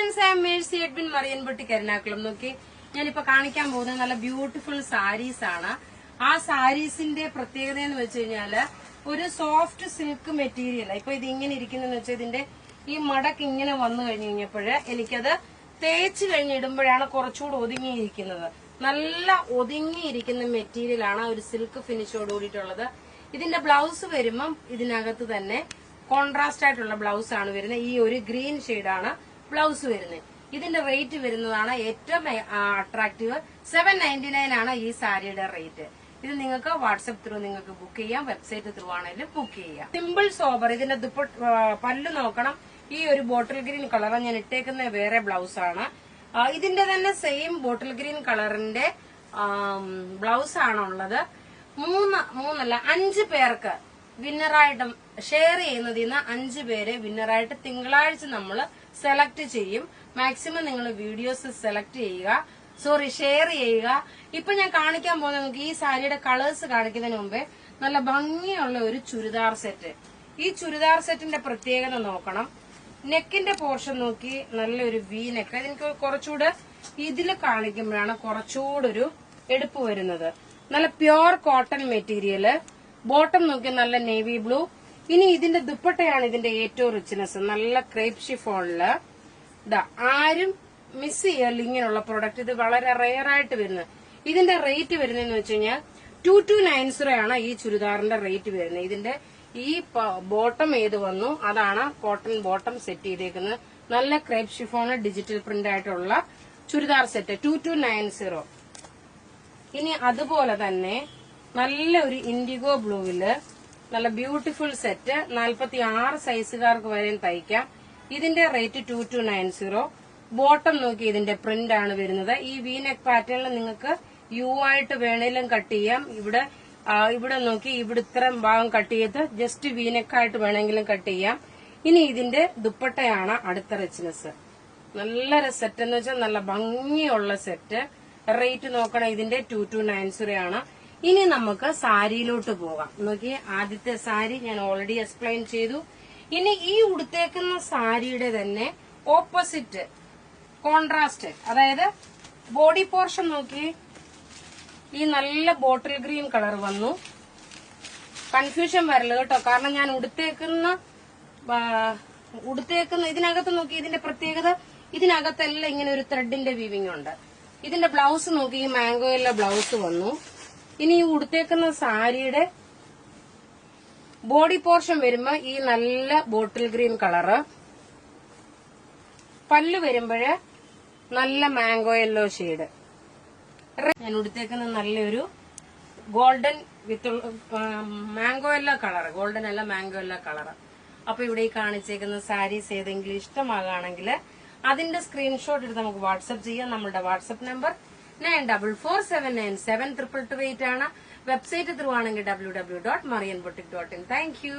Friends, I M Mercy Edwin marine boutique Ernakulam. നോക്കി, ഞാനിപ്പോ കാണിക്കാൻ പോകുന്നത് നല്ല ബ്യൂട്ടിഫുൾ സാരീസ് ആണ്. ആ സാരീസിന്റെ പ്രത്യേകത എന്ന് വെച്ച് കഴിഞ്ഞാല് ഒരു സോഫ്റ്റ് സിൽക്ക് മെറ്റീരിയൽ. ഇപ്പൊ ഇത് ഇങ്ങനെ ഇരിക്കുന്നെന്ന് വെച്ചാൽ ഇതിന്റെ ഈ മടക്ക് ഇങ്ങനെ വന്നു കഴിഞ്ഞു കഴിഞ്ഞപ്പോഴ് എനിക്കത് തേച്ച് കഴിഞ്ഞിടുമ്പോഴാണ് കുറച്ചുകൂടി ഒതുങ്ങിയിരിക്കുന്നത്. നല്ല ഒതുങ്ങിയിരിക്കുന്ന മെറ്റീരിയൽ ആണ്, ഒരു സിൽക്ക് ഫിനിഷോട് കൂടിയിട്ടുള്ളത്. ഇതിന്റെ ബ്ലൗസ് വരുമ്പം ഇതിനകത്ത് തന്നെ കോൺട്രാസ്റ്റ് ആയിട്ടുള്ള ബ്ലൗസ് ആണ് വരുന്നത്. ഈ ഒരു ഗ്രീൻ ഷെയ്ഡാണ് ബ്ലൗസ് വരുന്നത്. ഇതിന്റെ റേറ്റ് വരുന്നതാണ് ഏറ്റവും അട്രാക്റ്റീവ്. 799 ആണ് ഈ സാരിയുടെ റേറ്റ്. ഇത് നിങ്ങൾക്ക് വാട്സ്ആപ്പ് ത്രൂ നിങ്ങൾക്ക് ബുക്ക് ചെയ്യാം, വെബ്സൈറ്റ് ത്രൂ ആണെങ്കിലും ബുക്ക് ചെയ്യാം. Simple sober. ഇതിന്റെ പല്ല് നോക്കണം. ഈ ഒരു ബോട്ടിൽ ഗ്രീൻ കളർ ഞാൻ ഇട്ടേക്കുന്ന വേറെ ബ്ലൗസ് ആണ്. ഇതിന്റെ തന്നെ സെയിം ബോട്ടിൽ ഗ്രീൻ കളറിന്റെ ബ്ലൗസ് ആണുള്ളത്. മൂന്നല്ല 5 പേർക്ക് വിന്നറായിട്ട് ഷെയർ ചെയ്യുന്നതിൽ നിന്ന് 5 പേരെ വിന്നറായിട്ട് തിങ്കളാഴ്ച നമ്മൾ സെലക്ട് ചെയ്യും. മാക്സിമം നിങ്ങൾ വീഡിയോസ് സെലക്ട് ചെയ്യുക, ഷെയർ ചെയ്യുക. ഇപ്പൊ ഞാൻ കാണിക്കാൻ പോകുന്നത് നമുക്ക് ഈ സാരിയുടെ കളേഴ്സ് കാണിക്കുന്നതിന് മുമ്പേ നല്ല ഭംഗിയുള്ള ഒരു ചുരിദാർ സെറ്റ്. ഈ ചുരിദാർ സെറ്റിന്റെ പ്രത്യേകത നോക്കണം. നെക്കിന്റെ പോർഷൻ നോക്കി നല്ലൊരു വി നെക്ക്. എനിക്ക് കുറച്ചുകൂടെ ഇതിൽ കാണിക്കുമ്പോഴാണ് കുറച്ചുകൂടെ ഒരു എടുപ്പ് വരുന്നത്. നല്ല പ്യോർ കോട്ടൺ മെറ്റീരിയല്. ബോട്ടം നോക്കി നല്ല നേവി ബ്ലൂ. ഇനി ഇതിന്റെ ദുപ്പട്ടയാണ് ഇതിന്റെ ഏറ്റവും റിച്ച്നെസ്. നല്ല ക്രേപ്പ് ഷിഫോണില് ആരും മിസ് ചെയ്യല്ല ഇങ്ങനെയുള്ള പ്രൊഡക്റ്റ്. ഇത് വളരെ റെയർ ആയിട്ട് വരുന്നത്. ഇതിന്റെ റേറ്റ് വരുന്നതെന്ന് വെച്ച് കഴിഞ്ഞാൽ 2290 ആണ് ഈ ചുരിദാറിന്റെ റേറ്റ് വരുന്നത്. ഇതിന്റെ ഈ ബോട്ടം ഏത് വന്നു അതാണ് കോട്ടൺ ബോട്ടം സെറ്റ് ചെയ്തേക്കുന്നത്. നല്ല ക്രേപ്പ് ഷിഫോണ് ഡിജിറ്റൽ പ്രിന്റ് ആയിട്ടുള്ള ചുരിദാർ സെറ്റ് 2290. ഇനി അതുപോലെ തന്നെ നല്ല ഒരു ഇൻഡിഗോ ബ്ലൂവില് നല്ല ബ്യൂട്ടിഫുൾ സെറ്റ് 46 സൈസുകാർക്ക് വരെയും തയ്ക്കാം. ഇതിന്റെ റേറ്റ് 2290. ബോട്ടം നോക്കി ഇതിന്റെ പ്രിന്റ് ആണ് വരുന്നത്. ഈ വി നെക്ക് പാറ്റേണിൽ നിങ്ങൾക്ക് യു ആയിട്ട് വേണേലും കട്ട് ചെയ്യാം. ഇവിടെ നോക്കി ഇവിടെ ഇത്രയും ഭാഗം കട്ട് ചെയ്ത് ജസ്റ്റ് വി നെക്ക് ആയിട്ട് വേണമെങ്കിലും കട്ട് ചെയ്യാം. ഇനി ഇതിന്റെ ദുപ്പട്ടയാണ് അടുത്ത റിച്ച്നെസ്. നല്ലൊരു സെറ്റ് എന്ന് വെച്ചാൽ നല്ല ഭംഗിയുള്ള സെറ്റ്. റേറ്റ് നോക്കണം, ഇതിന്റെ 2290 ആണ്. ഇനി നമുക്ക് സാരിയിലോട്ട് പോകാം. നോക്കി, ആദ്യത്തെ സാരി ഞാൻ ഓൾറെഡി എക്സ്പ്ലെയിൻ ചെയ്തു. ഇനി ഈ ഉടുത്തേക്കുന്ന സാരിയുടെ തന്നെ ഓപ്പോസിറ്റ് കോൺട്രാസ്റ്റ്, അതായത് ബോഡി പോർഷൻ നോക്കി ഈ നല്ല ബോട്ടിൽ ഗ്രീൻ കളർ വന്നു. കൺഫ്യൂഷൻ വരല് കേട്ടോ, കാരണം ഞാൻ ഉടുത്തേക്കുന്ന ഇതിനകത്ത് നോക്കി ഇതിന്റെ പ്രത്യേകത, ഇതിനകത്തെല്ലാം ഇങ്ങനെ ഒരു ത്രെഡിന്റെ വീവിംഗ് ഉണ്ട്. ഇതിന്റെ ബ്ലൗസ് നോക്കി ഈ മാംഗോയിലെ ബ്ലൗസ് വന്നു. ഇനി ഈ ഉടുത്തേക്കുന്ന സാരിയുടെ ബോഡി പോർഷൻ വരുമ്പോ ഈ നല്ല ബോട്ടിൽ ഗ്രീൻ കളറ്, പല്ല് വരുമ്പോഴ് നല്ല മാംഗോ യെല്ലോ ഷെയ്ഡ്. ഞാൻ ഉടുത്തേക്കുന്ന നല്ലൊരു ഗോൾഡൻ വിത്ത് മാംഗോ യെല്ലോ കളർ, ഗോൾഡൻ അല്ല മാംഗോ യെല്ലോ കളർ. അപ്പൊ ഇവിടെ ഈ കാണിച്ചേക്കുന്ന സാരീസ് ഏതെങ്കിലും ഇഷ്ടമാകുകയാണെങ്കിൽ അതിന്റെ സ്ക്രീൻഷോട്ട് എടുത്ത് നമുക്ക് വാട്സ്ആപ്പ് ചെയ്യാം. നമ്മുടെ വാട്സ്ആപ്പ് നമ്പർ 9447972228 ആണ്. വെബ്സൈറ്റ് ത്രൂ ആണെങ്കിൽ www.marianboutique.in. Thank you.